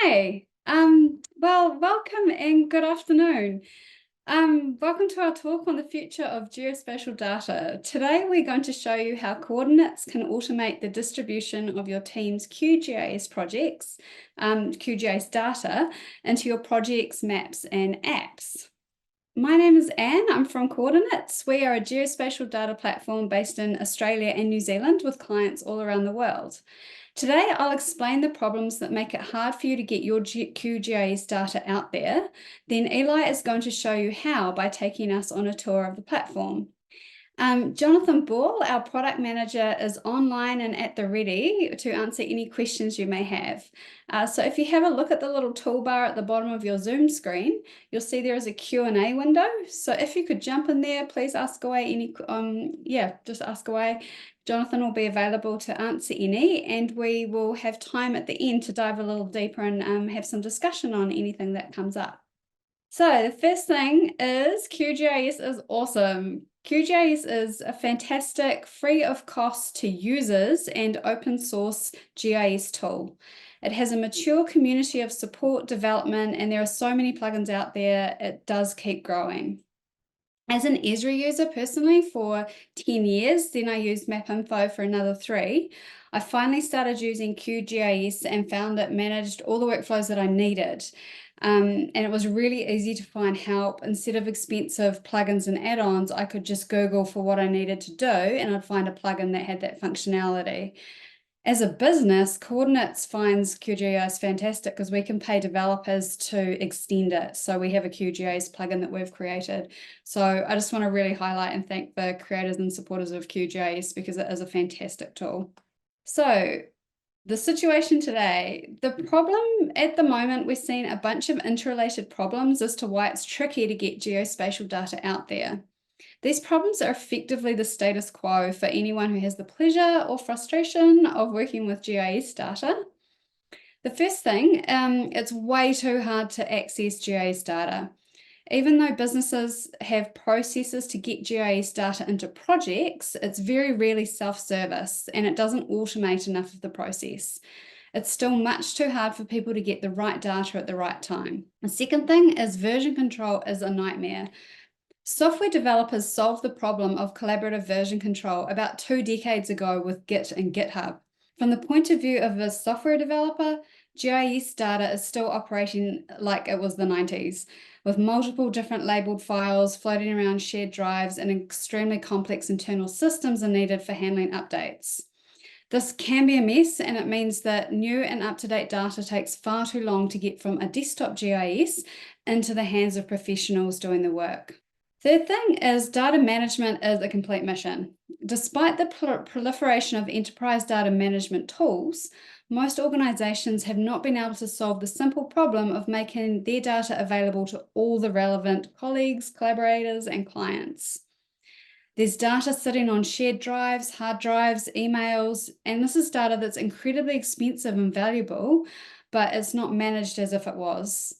Hi. Well, welcome and good afternoon. Welcome to our talk on the future of geospatial data. Today, we're going to show you how Koordinates can automate the distribution of your team's QGIS projects, QGIS data, into your projects, maps, and apps. My name is Anne. I'm from Koordinates. We are a geospatial data platform based in Australia and New Zealand with clients all around the world. Today, I'll explain the problems that make it hard for you to get your QGIS data out there. Then Eli is going to show you how by taking us on a tour of the platform. Jonathan Ball, our product manager, is online and at the ready to answer any questions you may have. So if you have a look at the little toolbar at the bottom of your Zoom screen, you'll see there is a Q&A window. So if you could jump in there, please ask away just ask away. Jonathan will be available to answer any, and we will have time at the end to dive a little deeper and have some discussion on anything that comes up. So the first thing is QGIS is awesome. QGIS is a fantastic, free of cost to users and open source GIS tool. It has a mature community of support development, and there are so many plugins out there, it does keep growing. As an Esri user personally for 10 years, then I used MapInfo for another 3. I finally started using QGIS and found it managed all the workflows that I needed. And it was really easy to find help. Instead of expensive plugins and add-ons, I could just Google for what I needed to do, and I'd find a plugin that had that functionality. As a business, Koordinates finds QGIS fantastic because we can pay developers to extend it. So we have a QGIS plugin that we've created. So I just want to really highlight and thank the creators and supporters of QGIS because it is a fantastic tool. So the situation today, the problem at the moment, we're seeing a bunch of interrelated problems as to why it's tricky to get geospatial data out there. These problems are effectively the status quo for anyone who has the pleasure or frustration of working with GIS data. The first thing, it's way too hard to access GIS data. Even though businesses have processes to get GIS data into projects, it's very rarely self-service and it doesn't automate enough of the process. It's still much too hard for people to get the right data at the right time. The second thing is version control is a nightmare. Software developers solved the problem of collaborative version control about 2 decades ago with Git and GitHub. From the point of view of a software developer, GIS data is still operating like it was the 90s, with multiple different labeled files floating around shared drives, and extremely complex internal systems are needed for handling updates. This can be a mess, and it means that new and up-to-date data takes far too long to get from a desktop GIS into the hands of professionals doing the work. Third thing is data management is a complete mission. Despite the proliferation of enterprise data management tools, most organizations have not been able to solve the simple problem of making their data available to all the relevant colleagues, collaborators, and clients. There's data sitting on shared drives, hard drives, emails, and this is data that's incredibly expensive and valuable, but it's not managed as if it was.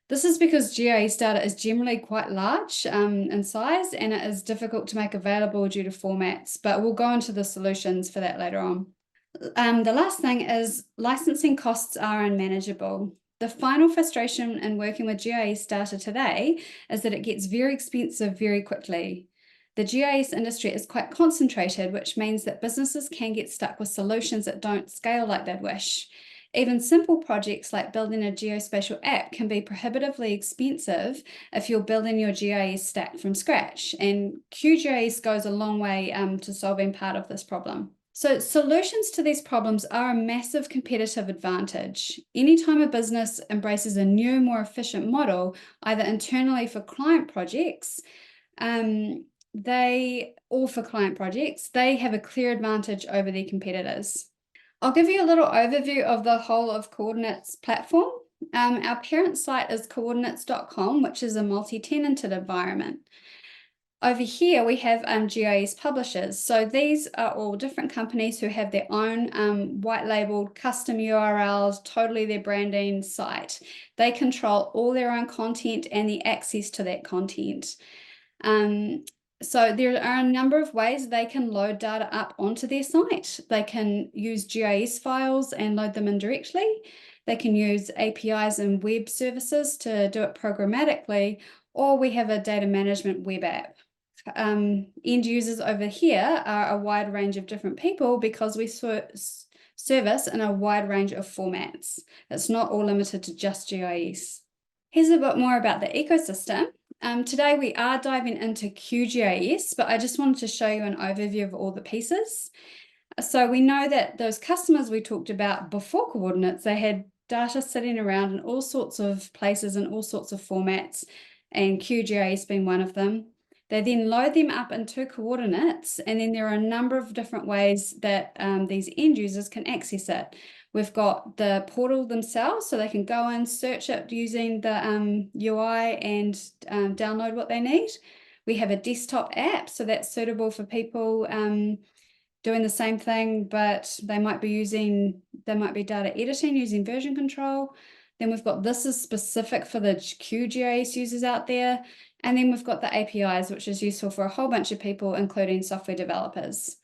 This is because GIS data is generally quite large in size, and it is difficult to make available due to formats, but we'll go into the solutions for that later on. The last thing is licensing costs are unmanageable. The final frustration in working with GIS data today is that it gets very expensive very quickly. The GIS industry is quite concentrated, which means that businesses can get stuck with solutions that don't scale like they'd wish. Even simple projects like building a geospatial app can be prohibitively expensive if you're building your GIS stack from scratch, and QGIS goes a long way to solving part of this problem. So solutions to these problems are a massive competitive advantage. Anytime a business embraces a new, more efficient model, either internally for client projects, they have a clear advantage over their competitors. I'll give you a little overview of the whole of Koordinates platform. Our parent site is Koordinates.com, which is a multi-tenanted environment. Over here, we have GIS publishers. So these are all different companies who have their own white labeled custom URLs, totally their branding site. They control all their own content and the access to that content. So there are a number of ways they can load data up onto their site. They can use GIS files and load them in directly. They can use APIs and web services to do it programmatically, or we have a data management web app. End users over here are a wide range of different people because we service in a wide range of formats. It's not all limited to just GIS. Here's a bit more about the ecosystem. Today we are diving into QGIS, but I just wanted to show you an overview of all the pieces. So we know that those customers we talked about before Coordinates, they had data sitting around in all sorts of places and all sorts of formats, and QGIS being one of them. They then load them up into Coordinates, and then there are a number of different ways that these end users can access it. We've got the portal themselves, so they can go and search it using the UI and download what they need. We have a desktop app, so that's suitable for people doing the same thing, but they might be data editing using version control. Then we've got this is specific for the QGIS users out there. And then we've got the APIs, which is useful for a whole bunch of people, including software developers.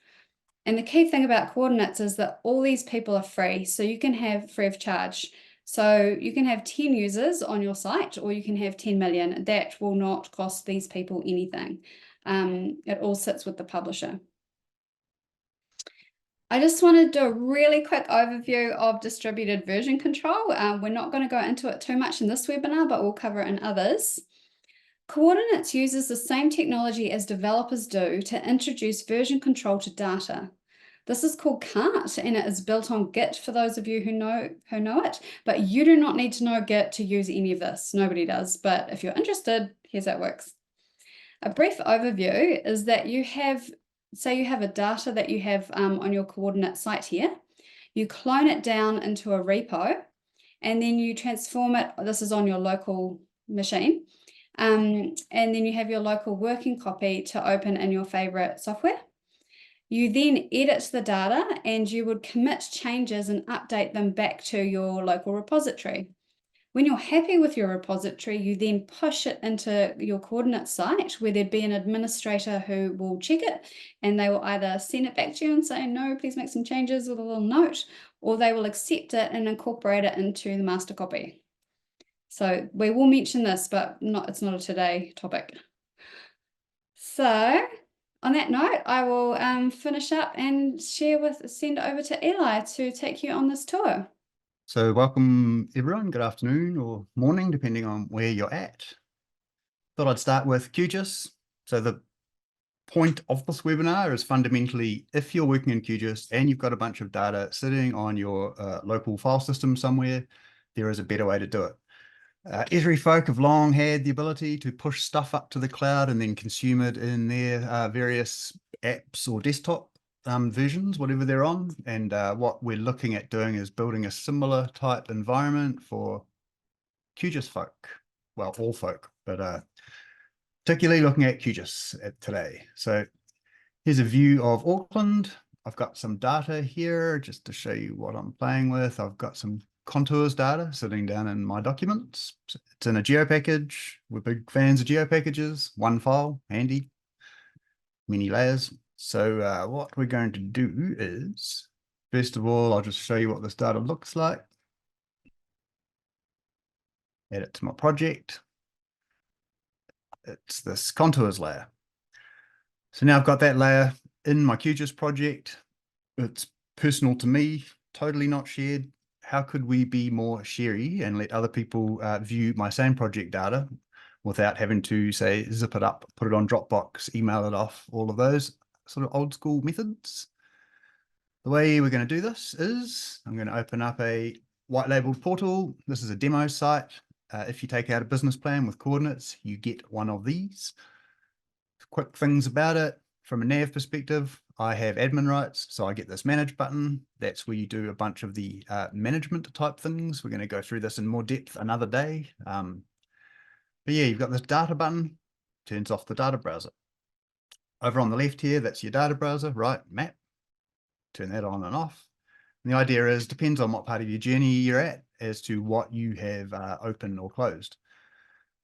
And the key thing about Coordinates is that all these people are free, so you can have free of charge. So you can have 10 users on your site, or you can have 10 million. That will not cost these people anything. It all sits with the publisher. I just want to do a really quick overview of distributed version control. We're not going to go into it too much in this webinar, but we'll cover it in others. Coordinates uses the same technology as developers do to introduce version control to data. This is called Kart, and it is built on Git for those of you who know it, but you do not need to know Git to use any of this. Nobody does, but if you're interested, here's how it works. A brief overview is that you have, say you have a data that you have on your coordinate site here. You clone it down into a repo, and then you transform it. This is on your local machine. And then you have your local working copy to open in your favorite software. You then edit the data, and you would commit changes and update them back to your local repository. When you're happy with your repository, you then push it into your coordinate site, where there'd be an administrator who will check it, and they will either send it back to you and say, no, please make some changes with a little note, or they will accept it and incorporate it into the master copy. So we will mention this, but it's not a today topic. So on that note, I will finish up and send over to Eli to take you on this tour. So welcome everyone, good afternoon or morning, depending on where you're at. Thought I'd start with QGIS. So the point of this webinar is fundamentally, if you're working in QGIS and you've got a bunch of data sitting on your local file system somewhere, there is a better way to do it. Esri folk have long had the ability to push stuff up to the cloud and then consume it in their various apps or desktop versions, whatever they're on. And what we're looking at doing is building a similar type environment for QGIS folk. Well, all folk, but particularly looking at QGIS today. So here's a view of Auckland. I've got some data here just to show you what I'm playing with. I've got some contours data sitting down in my documents. It's in a geo package. We're big fans of geo packages. One file, handy, many layers. So what we're going to do is, first of all, I'll just show you what this data looks like. Add it to my project. It's this contours layer. So now I've got that layer in my QGIS project. It's personal to me, totally not shared. How could we be more sharey and let other people view my same project data without having to, say, zip it up, put it on Dropbox, email it off, all of those sort of old school methods? The way we're going to do this is I'm going to open up a white labeled portal. This is a demo site. If you take out a business plan with Coordinates, you get one of these. Quick things about it. From a nav perspective, I have admin rights, so I get this manage button. That's where you do a bunch of the management type things. We're going to go through this in more depth another day. But yeah, you've got this data button, turns off the data browser. Over on the left here, that's your data browser, right? Map. Turn that on and off. And the idea is, depends on what part of your journey you're at as to what you have open or closed.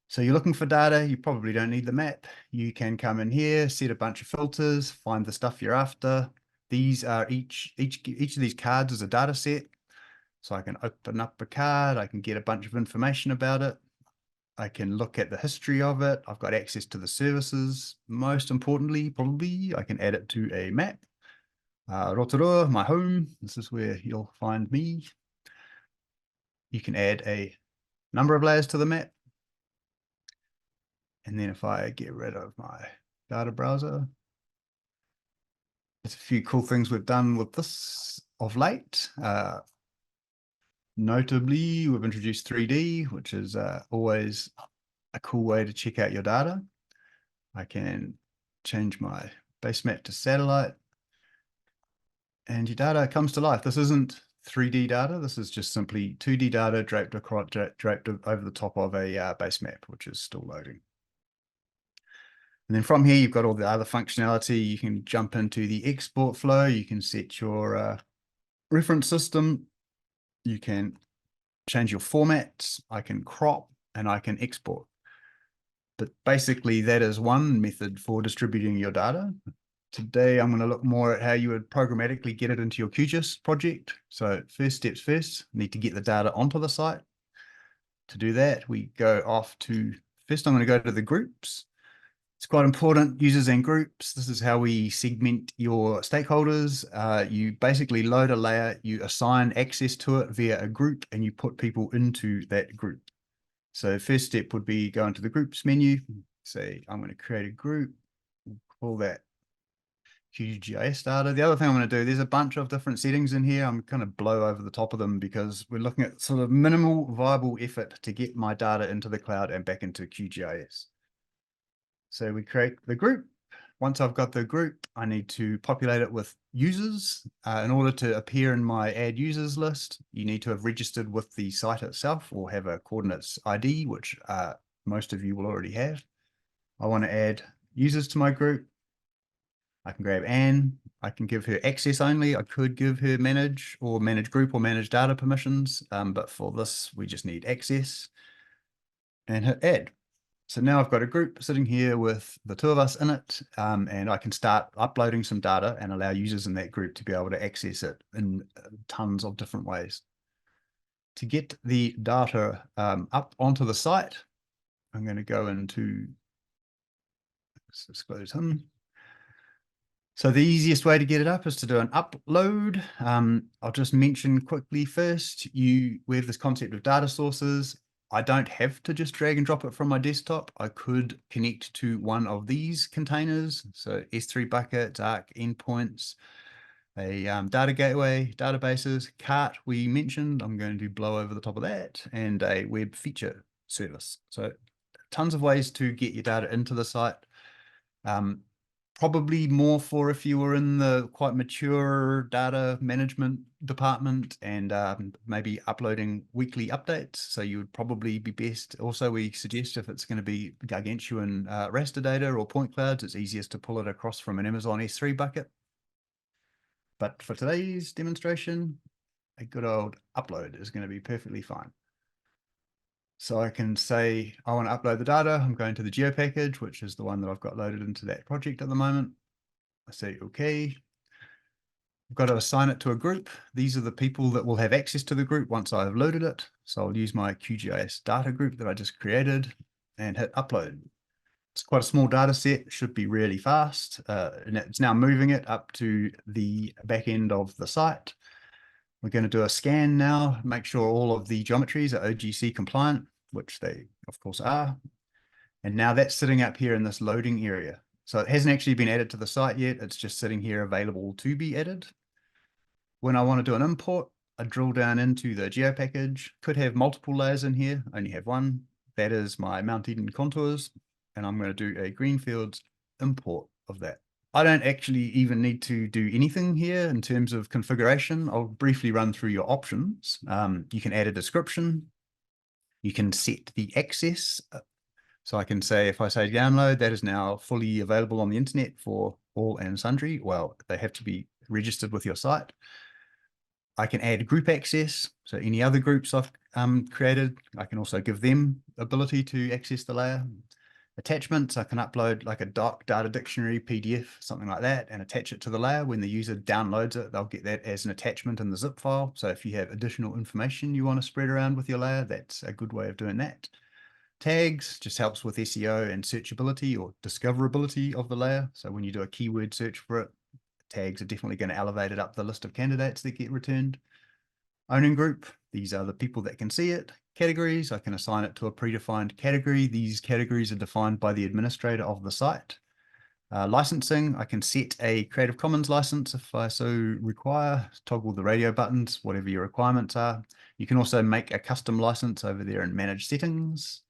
So you're looking for data, you probably don't need the map. You can come in here, set a bunch of filters, find the stuff you're after. These are each of these cards is a data set. So I can open up a card, I can get a bunch of information about it. I can look at the history of it. I've got access to the services. Most importantly, probably, I can add it to a map. Rotorua, my home. This is where you'll find me. You can add a number of layers to the map. And then if I get rid of my data browser, there's a few cool things we've done with this of late. Notably, we've introduced 3D, which is always a cool way to check out your data. I can change my base map to satellite, and your data comes to life. This isn't 3D data. This is just simply 2D data draped over the top of a base map, which is still loading. And then from here, you've got all the other functionality. You can jump into the export flow. You can set your reference system. You can change your formats. I can crop and I can export. But basically, that is one method for distributing your data. Today, I'm going to look more at how you would programmatically get it into your QGIS project. So first steps first, need to get the data onto the site. To do that, we go off to, first I'm going to go to the groups. It's quite important, users and groups. This is how we segment your stakeholders. You basically load a layer, you assign access to it via a group, and you put people into that group. So first step would be go into the groups menu, say, I'm going to create a group, call that QGIS data. The other thing I'm going to do, there's a bunch of different settings in here. I'm going to blow over the top of them because we're looking at sort of minimal viable effort to get my data into the cloud and back into QGIS. So we create the group. Once I've got the group, I need to populate it with users. In order to appear in my add users list, you need to have registered with the site itself or have a coordinates ID, which most of you will already have. I want to add users to my group. I can grab Anne. I can give her access only. I could give her manage or manage group or manage data permissions. But for this, we just need access and hit add. So now I've got a group sitting here with the two of us in it, and I can start uploading some data and allow users in that group to be able to access it in tons of different ways. To get the data up onto the site, I'm going to go into, let's disclose him. So the easiest way to get it up is to do an upload. I'll just mention quickly first, we have this concept of data sources. I don't have to just drag and drop it from my desktop. I could connect to one of these containers. So S3 buckets, Arc endpoints, a data gateway, databases, Kart we mentioned. I'm going to blow over the top of that, and a web feature service. So tons of ways to get your data into the site. Probably more for if you were in the quite mature data management department and maybe uploading weekly updates. So you would probably be best. Also, we suggest if it's going to be gargantuan raster data or point clouds, it's easiest to pull it across from an Amazon S3 bucket. But for today's demonstration, a good old upload is going to be perfectly fine. So I can say, I want to upload the data. I'm going to the geo package, which is the one that I've got loaded into that project at the moment. I say, okay. I've got to assign it to a group. These are the people that will have access to the group once I've loaded it. So I'll use my QGIS data group that I just created and hit upload. It's quite a small data set, should be really fast. And it's now moving it up to the back end of the site. We're going to do a scan now, make sure all of the geometries are OGC compliant, which they of course are. And now that's sitting up here in this loading area. So it hasn't actually been added to the site yet. It's just sitting here available to be added. When I want to do an import, I drill down into the geo package. Could have multiple layers in here, only have one. That is my Mount Eden contours. And I'm going to do a Greenfields import of that. I don't actually even need to do anything here in terms of configuration. I'll briefly run through your options. You can add a description. You can set the access. So I can say, if I say download, that is now fully available on the internet for all and sundry. Well, they have to be registered with your site. I can add group access. So any other groups I've created, I can also give them ability to access the layer. Attachments, I can upload like a doc, data dictionary, PDF, something like that, and attach it to the layer. When the user downloads it, they'll get that as an attachment in the zip file. So if you have additional information you want to spread around with your layer, that's a good way of doing that. Tags just helps with SEO and searchability or discoverability of the layer. So when you do a keyword search for it, tags are definitely going to elevate it up the list of candidates that get returned. Owning group, these are the people that can see it. Categories, I can assign it to a predefined category. These categories are defined by the administrator of the site. Licensing, I can set a Creative Commons license if I so require, toggle the radio buttons, whatever your requirements are. You can also make a custom license over there in manage settings.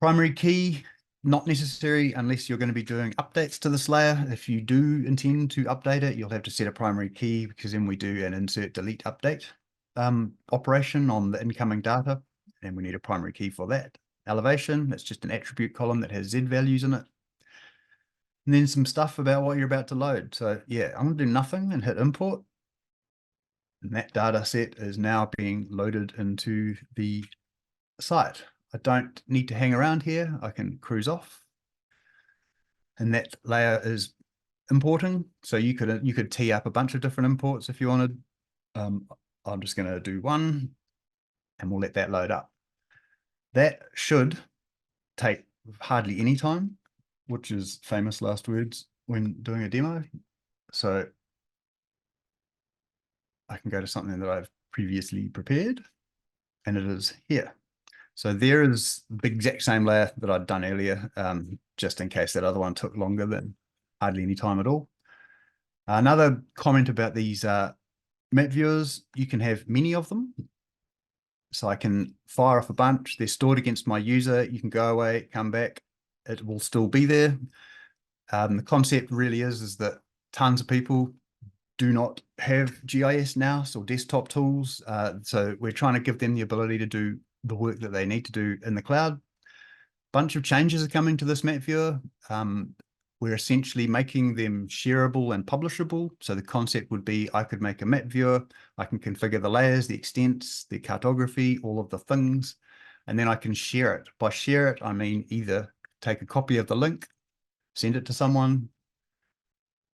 Primary key, not necessary unless you're going to be doing updates to this layer. If you do intend to update it, you'll have to set a primary key, because then we do an insert delete update operation on the incoming data, and we need a primary key for that. Elevation, that's just an attribute column that has Z values in it. And then some stuff about what you're about to load. So yeah, I'm going to do nothing and hit import. And that data set is now being loaded into the site. I don't need to hang around here. I can cruise off. And that layer is importing. So you could tee up a bunch of different imports if you wanted. I'm just going to do one, and we'll let that load up. That should take hardly any time, which is famous last words when doing a demo. So I can go to something that I've previously prepared, and it is here. So there is the exact same layer that I'd done earlier, just in case that other one took longer than hardly any time at all. Another comment about these map viewers, you can have many of them. So I can fire off a bunch. They're stored against my user. You can go away, come back. It will still be there. The concept really is that tons of people do not have GIS now, so desktop tools. So we're trying to give them the ability to do the work that they need to do in the cloud. Bunch of changes are coming to this map viewer. We're essentially making them shareable and publishable. So the concept would be I could make a map viewer, I can configure the layers, the extents, the cartography, all of the things, and then I can share it. By share it, I mean either take a copy of the link, send it to someone,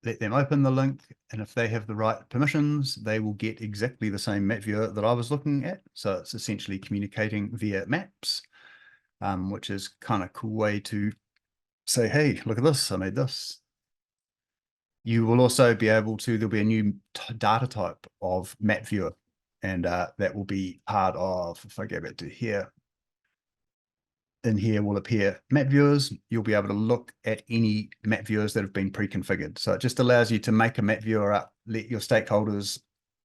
let them open the link, and if they have the right permissions, they will get exactly the same map viewer that I was looking at. So it's essentially communicating via maps, which is kind of a cool way to say, hey, look at this, I made this. You will also be able to, there'll be a new data type of map viewer, and that will be part of, if I go back to here, in here will appear map viewers. You'll be able to look at any map viewers that have been pre-configured. So it just allows you to make a map viewer up, let your stakeholders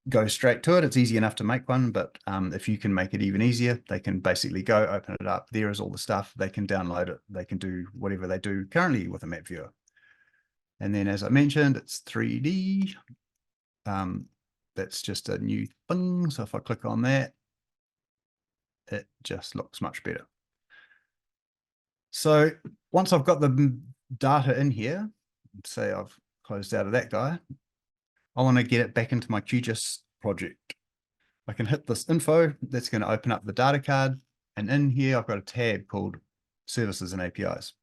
go straight to it. It's easy enough to make one, but if you can make it even easier, they can basically go open it up. There is all the stuff. They can download it. They can do whatever they do currently with a map viewer. And then, as I mentioned, it's 3D. That's just a new thing. So if I click on that, it just looks much better. So once I've got the data in here, say I've closed out of that guy, I want to get it back into my QGIS project. I can hit this info, that's going to open up the data card. And in here, I've got a tab called Services and APIs.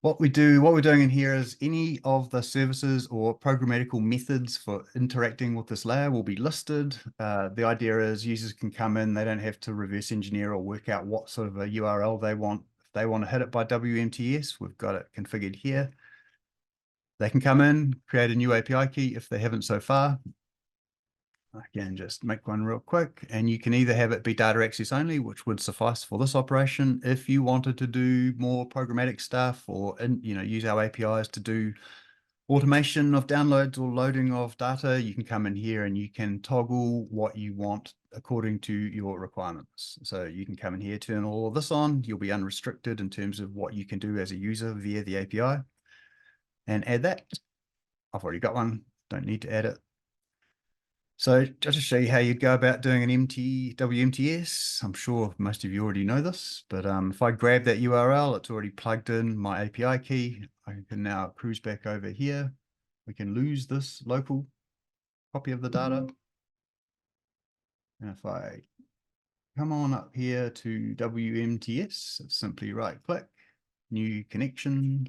What we're doing in here is any of the services or programmatical methods for interacting with this layer will be listed. The idea is users can come in, they don't have to reverse engineer or work out what sort of a URL they want. If they want to hit it by WMTS, we've got it configured here. They can come in, create a new API key if they haven't so far. I can just make one real quick, and you can either have it be data access only, which would suffice for this operation. If you wanted to do more programmatic stuff, or use our APIs to do automation of downloads or loading of data, you can come in here and you can toggle what you want according to your requirements. So you can come in here, turn all of this on. You'll be unrestricted in terms of what you can do as a user via the API, and add that. I've already got one, don't need to add it. So just to show you how you go about doing an WMTS, I'm sure most of you already know this, but if I grab that URL, it's already plugged in my API key. I can now cruise back over here. We can lose this local copy of the data. And if I come on up here to WMTS, simply right click, new connection.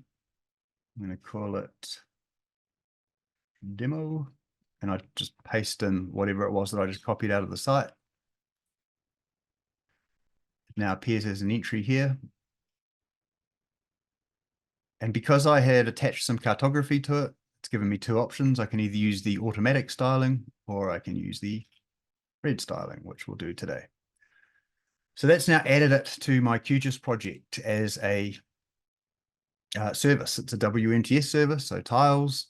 I'm going to call it demo, and I just paste in whatever it was that I just copied out of the site. It now appears as an entry here. And because I had attached some cartography to it, it's given me two options. I can either use the automatic styling or I can use the red styling, which we'll do today. So that's now added it to my QGIS project as a service. It's a WMTS service, so tiles.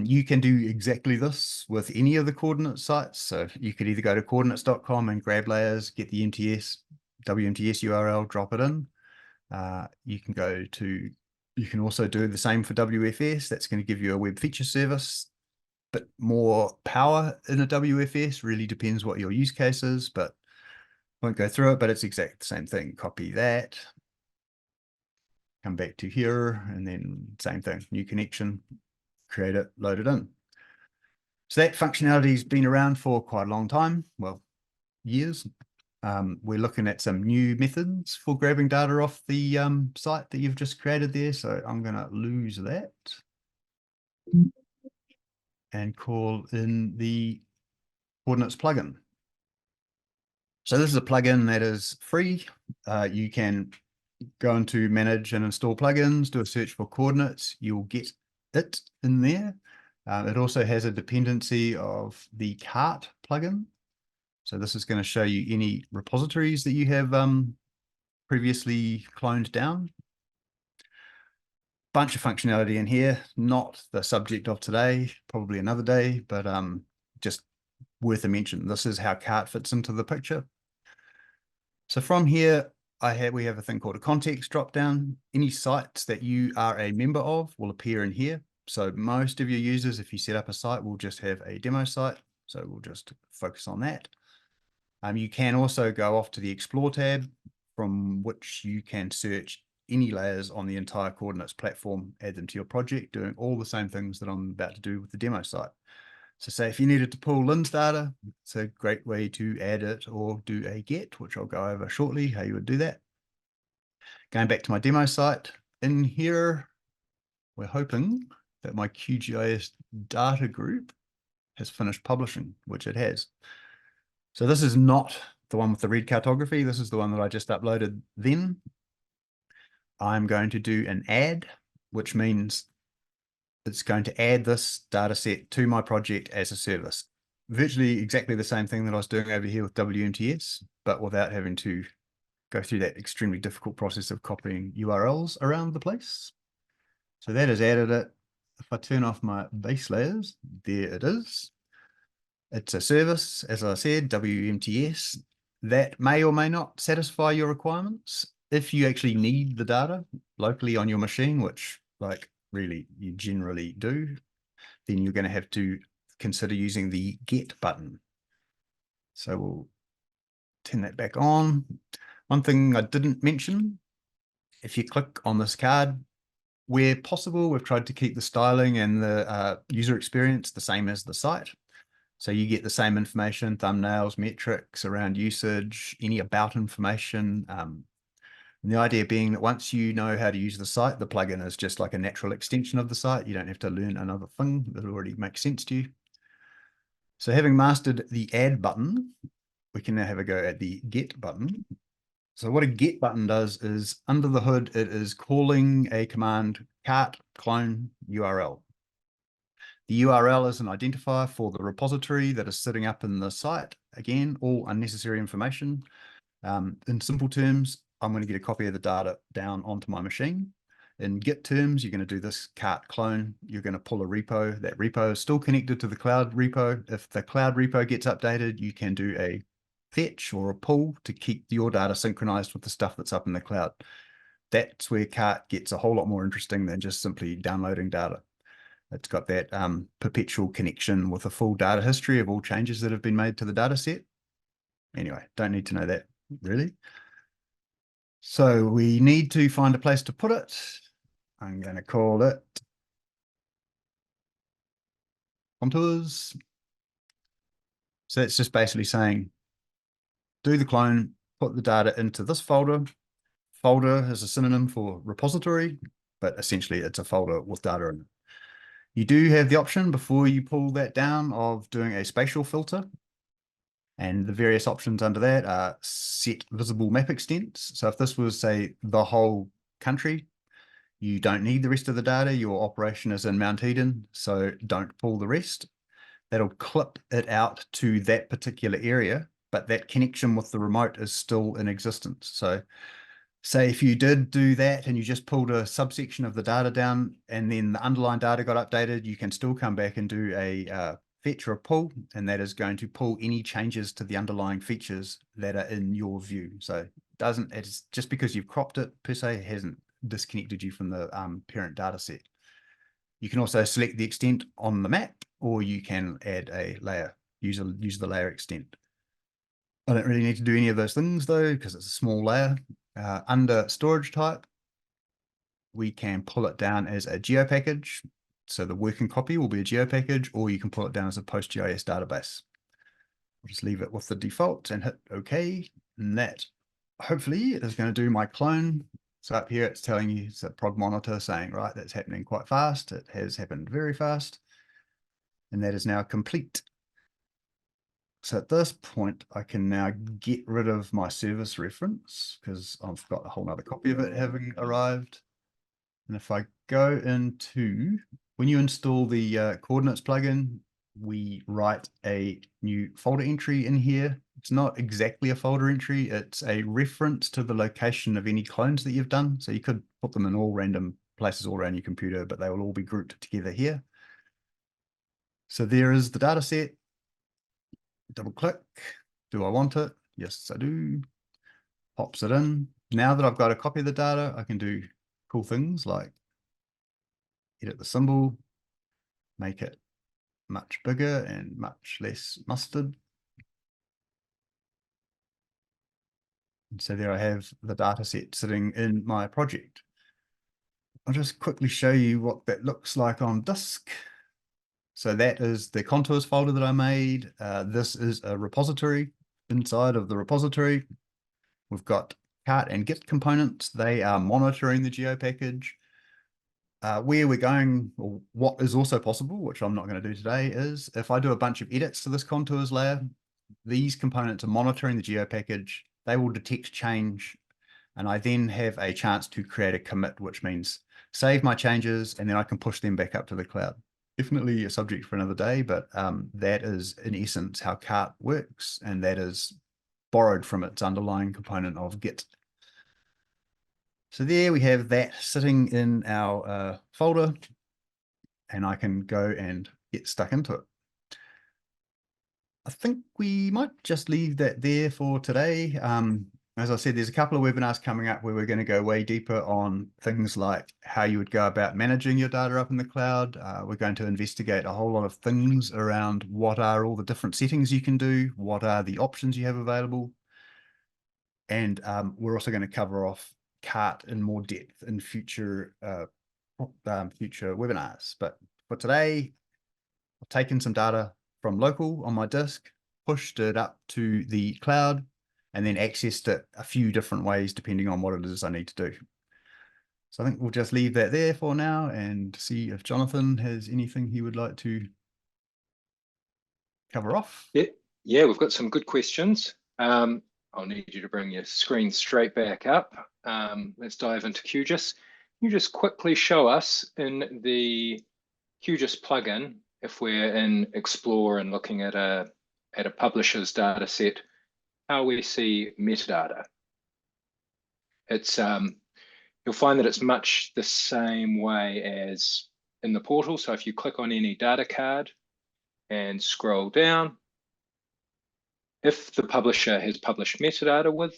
You can do exactly this with any of the coordinate sites. So you could either go to coordinates.com and grab layers, get the WMTS URL, drop it in. You can also do the same for WFS. That's going to give you a web feature service, but more power in a WFS. Really depends what your use case is, but won't go through it, but it's exactly the same thing. Copy that, come back to here, and then same thing, new connection, create it, load it in. So that functionality's been around for quite a long time, well, years. We're looking at some new methods for grabbing data off the site that you've just created there. So I'm going to lose that and call in the Koordinates plugin. So this is a plugin that is free. You can go into manage and install plugins, do a search for coordinates. You'll get it in there. It also has a dependency of the Kart plugin. So this is going to show you any repositories that you have previously cloned down. Bunch of functionality in here, not the subject of today, probably another day, but just worth a mention. This is how Kart fits into the picture. So from here, we have a thing called a context dropdown. Any sites that you are a member of will appear in here. So most of your users, if you set up a site, will just have a demo site. So we'll just focus on that. You can also go off to the Explore tab, from which you can search any layers on the entire Coordinates platform, add them to your project, doing all the same things that I'm about to do with the demo site. So say if you needed to pull LINS data, it's a great way to add it or do a get, which I'll go over shortly, how you would do that. Going back to my demo site, in here, we're hoping that my QGIS data group has finished publishing, which it has. So this is not the one with the red cartography. This is the one that I just uploaded then. I'm going to do an add, which means it's going to add this data set to my project as a service. Virtually exactly the same thing that I was doing over here with WMTS, but without having to go through that extremely difficult process of copying URLs around the place. So that has added it. If I turn off my base layers, there it is. It's a service, as I said, WMTS, that may or may not satisfy your requirements. If you actually need the data locally on your machine, which like really you generally do, then you're going to have to consider using the get button. So we'll turn that back on. One thing I didn't mention, if you click on this card, where possible, we've tried to keep the styling and the user experience the same as the site. So you get the same information, thumbnails, metrics around usage, any about information. And the idea being that once you know how to use the site, the plugin is just like a natural extension of the site. You don't have to learn another thing that already makes sense to you. So having mastered the add button, we can now have a go at the get button. So what a get button does is under the hood, it is calling a command cart clone URL. The URL is an identifier for the repository that is sitting up in the site. Again, all unnecessary information. In simple terms, I'm going to get a copy of the data down onto my machine. In Git terms, you're going to do this cart clone. You're going to pull a repo. That repo is still connected to the cloud repo. If the cloud repo gets updated, you can do a fetch or a pull to keep your data synchronized with the stuff that's up in the cloud. That's where Kart gets a whole lot more interesting than just simply downloading data. It's got that perpetual connection with a full data history of all changes that have been made to the data set. Anyway, don't need to know that really. So we need to find a place to put it. I'm going to call it contours. So it's just basically saying, do the clone, put the data into this folder, folder is a synonym for repository, but essentially it's a folder with data in it. You do have the option before you pull that down of doing a spatial filter. And the various options under that are set visible map extents. So if this was, say, the whole country, you don't need the rest of the data. Your operation is in Mount Eden, so don't pull the rest. That'll clip it out to that particular area, but that connection with the remote is still in existence. So say if you did do that and you just pulled a subsection of the data down and then the underlying data got updated, you can still come back and do a fetch or a pull, and that is going to pull any changes to the underlying features that are in your view. So it's just because you've cropped it per se hasn't disconnected you from the parent data set. You can also select the extent on the map, or you can add a layer, use the layer extent. I don't really need to do any of those things though, because it's a small layer. Under storage type, we can pull it down as a geo package. So the working copy will be a geo package, or you can pull it down as a PostGIS database. I'll just leave it with the default and hit OK. And that hopefully is going to do my clone. So up here, it's telling you, it's a prog monitor saying, right, that's happening quite fast. It has happened very fast. And that is now complete. So at this point, I can now get rid of my service reference because I've got a whole other copy of it having arrived. And if I go into, when you install the Coordinates plugin, we write a new folder entry in here. It's not exactly a folder entry. It's a reference to the location of any clones that you've done. So you could put them in all random places all around your computer, but they will all be grouped together here. So there is the data set. Double click. Do I want it? Yes, I do. Pops it in. Now that I've got a copy of the data, I can do cool things like edit the symbol, make it much bigger and much less mustard. And so there I have the data set sitting in my project. I'll just quickly show you what that looks like on disk. So that is the contours folder that I made. This is a repository. Inside of the repository, we've got Kart and Git components. They are monitoring the geo package. Where we're going, or what is also possible, which I'm not going to do today, is if I do a bunch of edits to this contours layer, these components are monitoring the geo package. They will detect change, and I then have a chance to create a commit, which means save my changes, and then I can push them back up to the cloud. Definitely a subject for another day, but that is in essence how Kart works, and that is borrowed from its underlying component of Git. So there we have that sitting in our folder, and I can go and get stuck into it. I think we might just leave that there for today. As I said, there's a couple of webinars coming up where we're going to go way deeper on things like how you would go about managing your data up in the cloud. We're going to investigate a whole lot of things around what are all the different settings you can do, what are the options you have available. And we're also going to cover off Kart in more depth in future webinars. But for today, I've taken some data from local on my disk, pushed it up to the cloud, and then accessed it a few different ways depending on what it is I need to do. So I think we'll just leave that there for now and see if Jonathan has anything he would like to cover off. Yeah, we've got some good questions. I'll need you to bring your screen straight back up. Let's dive into QGIS. Can you just quickly show us in the QGIS plugin, if we're in Explore and looking at a publisher's data set, how we see metadata? It's you'll find that it's much the same way as in the portal. So if you click on any data card and scroll down, if the publisher has published metadata with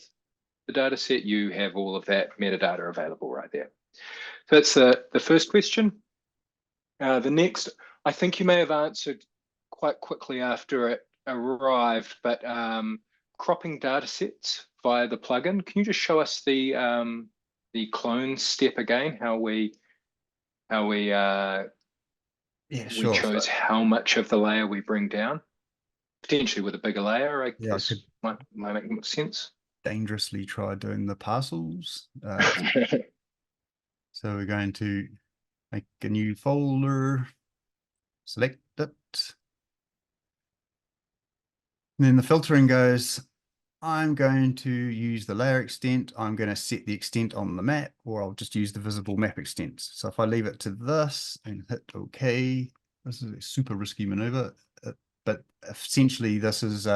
the data set, you have all of that metadata available right there. So that's the first question. The next, I think you may have answered quite quickly after it arrived, but cropping data sets via the plugin. Can you just show us the clone step again? How we chose how much of the layer we bring down, potentially with a bigger layer. I guess might make more sense. dangerously try doing the parcels. So we're going to make a new folder, select it. And then the filtering goes, I'm going to use the layer extent. I'm going to set the extent on the map, or I'll just use the visible map extent. So if I leave it to this and hit OK, this is a super risky maneuver, but essentially this is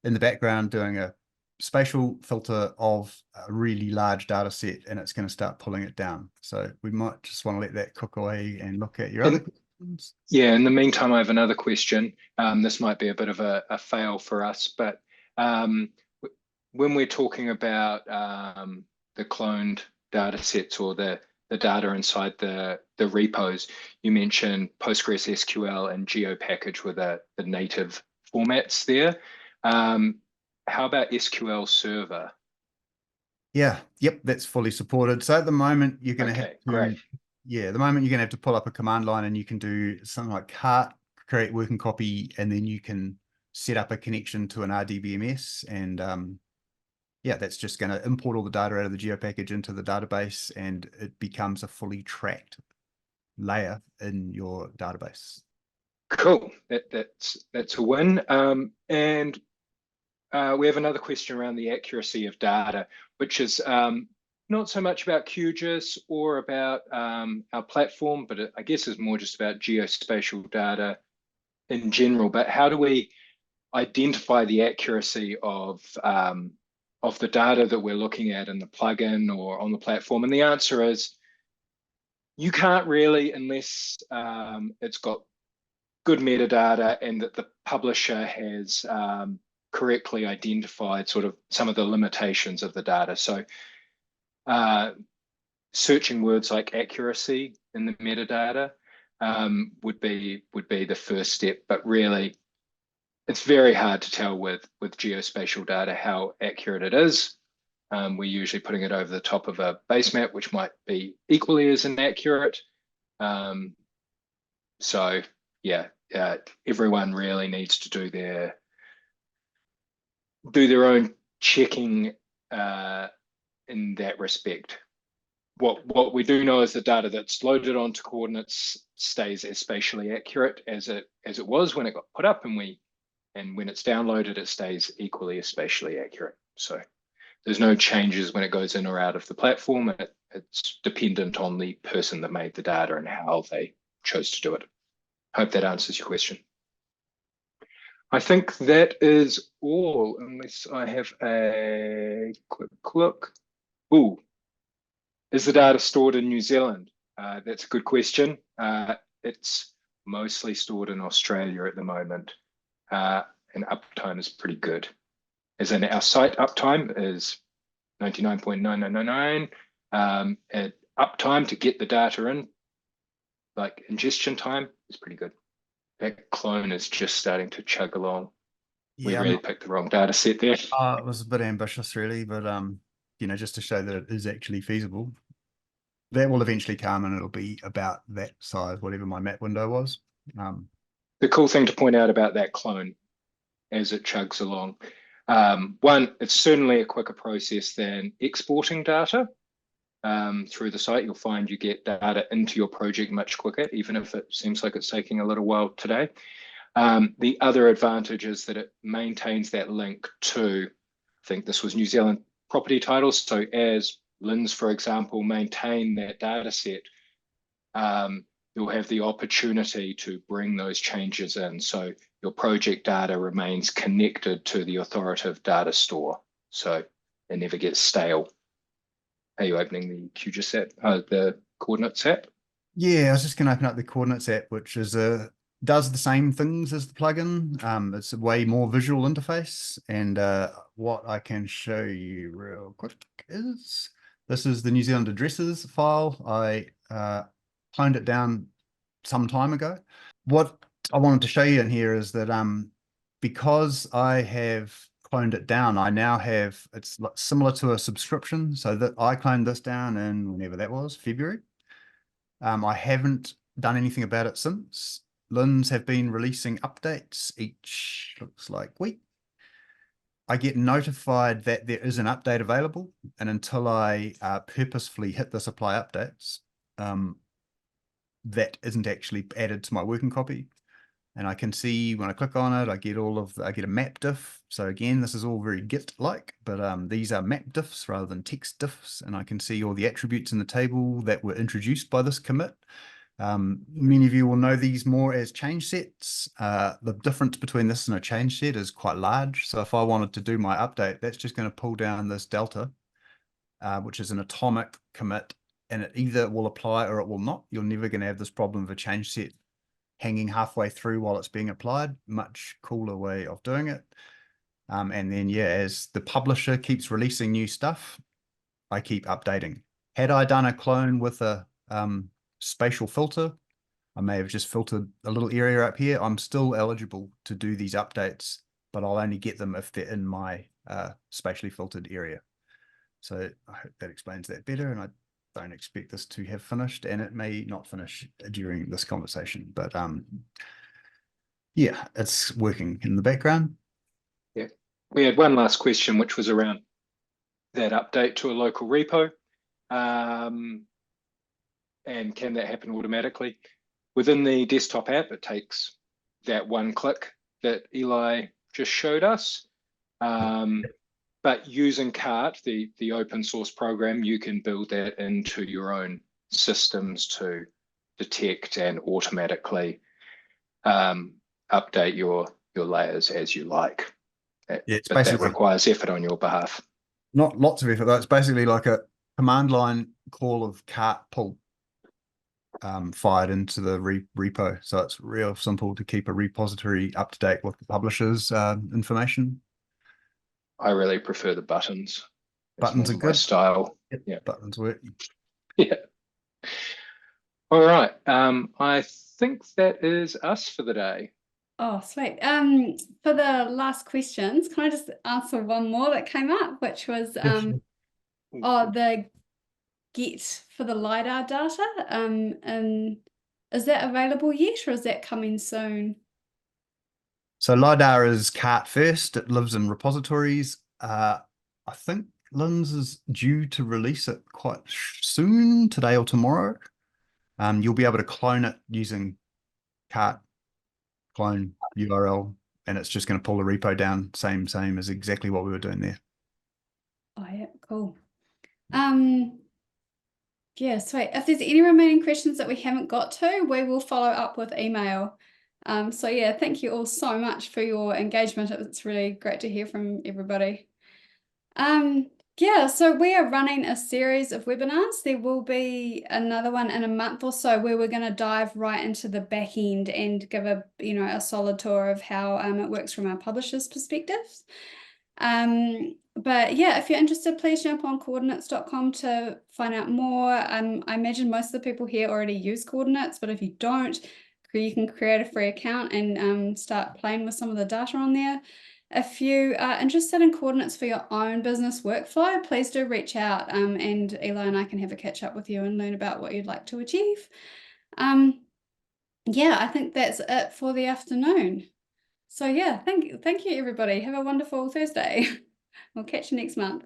in the background doing a spatial filter of a really large data set, and it's going to start pulling it down. So we might just want to let that cook away and look at your other questions. Yeah, in the meantime, I have another question. This might be a bit of a fail for us, but when we're talking about the cloned data sets or the data inside the repos, you mentioned Postgres SQL and GeoPackage were the native formats there. How about SQL Server? Yeah, yep, that's fully supported. So at the moment, you're going to have to, great. yeah, at the moment you're going to have to pull up a command line, and you can do something like Kart, create working copy, and then you can set up a connection to an RDBMS, and yeah, that's just going to import all the data out of the GeoPackage into the database, and it becomes a fully tracked layer in your database. Cool, that's a win. And we have another question around the accuracy of data, which is not so much about QGIS or about our platform, but I guess is more just about geospatial data in general. But how do we identify the accuracy of the data that we're looking at in the plugin or on the platform? And the answer is you can't really, unless it's got good metadata and that the publisher has correctly identified sort of some of the limitations of the data. So searching words like accuracy in the metadata would be the first step, but really it's very hard to tell with geospatial data how accurate it is. We're usually putting it over the top of a base map, which might be equally as inaccurate. So yeah, everyone really needs to do their own checking in that respect. What we do know is the data that's loaded onto Koordinates stays as spatially accurate as it was when it got put up, and when it's downloaded, it stays equally as spatially accurate. So there's no changes when it goes in or out of the platform. It's dependent on the person that made the data and how they chose to do it. Hope that answers your question. I think that is all, unless I have a quick look. Ooh, is the data stored in New Zealand? That's a good question. It's mostly stored in Australia at the moment, and uptime is pretty good. As in, our site uptime is 99.9999. And uptime to get the data in, like ingestion time, is pretty good. That clone is just starting to chug along. We really picked the wrong data set there. It was a bit ambitious, really, but you know, just to show that it is actually feasible. That will eventually come, and it'll be about that size, whatever my map window was. The cool thing to point out about that clone as it chugs along, one, it's certainly a quicker process than exporting data through the site. You'll find you get data into your project much quicker, even if it seems like it's taking a little while today. The other advantage is that it maintains that link to, I think this was New Zealand property titles. So as LINs, for example, maintain that data set, you'll have the opportunity to bring those changes in. So your project data remains connected to the authoritative data store. So it never gets stale. Are you opening the QGIS app, the Coordinates app? Yeah, I was just going to open up the Coordinates app, which is does the same things as the plugin. It's a way more visual interface, and what I can show you real quick is this is the New Zealand addresses file. I cloned it down some time ago. What I wanted to show you in here is that because I have cloned it down, I now have, it's similar to a subscription. So that I cloned this down in whenever that was, February. I haven't done anything about it since. LINs have been releasing updates each, looks like, week. I get notified that there is an update available, and until I purposefully hit this apply updates, that isn't actually added to my working copy. And I can see when I click on it, I get I get a map diff. So again, this is all very Git-like, but these are map diffs rather than text diffs. And I can see all the attributes in the table that were introduced by this commit. Many of you will know these more as change sets. The difference between this and a change set is quite large. So if I wanted to do my update, that's just going to pull down this delta, which is an atomic commit, and it either will apply or it will not. You're never going to have this problem of a change set hanging halfway through while it's being applied. Much cooler way of doing it. And then, yeah, as the publisher keeps releasing new stuff, I keep updating. Had I done a clone with a spatial filter, I may have just filtered a little area up here. I'm still eligible to do these updates, but I'll only get them if they're in my spatially filtered area. So I hope that explains that better, and I don't expect this to have finished, and it may not finish during this conversation, but yeah, it's working in the background. Yeah, we had one last question, which was around that update to a local repo. And can that happen automatically? Within the desktop app, it takes that one click that Eli just showed us. But using Kart, the open source program, you can build that into your own systems to detect and automatically update your layers as you like. Yeah, it's but basically that requires effort on your behalf. Not lots of effort though. It's basically like a command line call of Kart pull fired into the repo. So it's real simple to keep a repository up to date with the publisher's information. I really prefer the buttons. Buttons are good. My style. Yep, yeah, buttons work. Yeah. All right. I think that is us for the day. Oh, sweet. For the last questions, can I just answer one more that came up, which was the get for the LiDAR data. And is that available yet, or is that coming soon? So LiDAR is Kart first. It lives in repositories. I think Linz is due to release it quite soon, today or tomorrow. You'll be able to clone it using Kart clone URL, and it's just going to pull the repo down, same as exactly what we were doing there. Oh yeah, cool. Yeah, sweet. If there's any remaining questions that we haven't got to, we will follow up with email. So yeah, thank you all so much for your engagement. It's really great to hear from everybody. Yeah, so we are running a series of webinars. There will be another one in a month or so where we're going to dive right into the back end and give a solid tour of how it works from our publisher's perspectives. But yeah, if you're interested, please jump on coordinates.com to find out more. I imagine most of the people here already use Coordinates, but if you don't, you can create a free account and start playing with some of the data on there. If you are interested in Coordinates for your own business workflow, please do reach out and Eli and I can have a catch up with you and learn about what you'd like to achieve. Yeah, I think that's it for the afternoon. So yeah, thank you everybody. Have a wonderful Thursday. We'll catch you next month.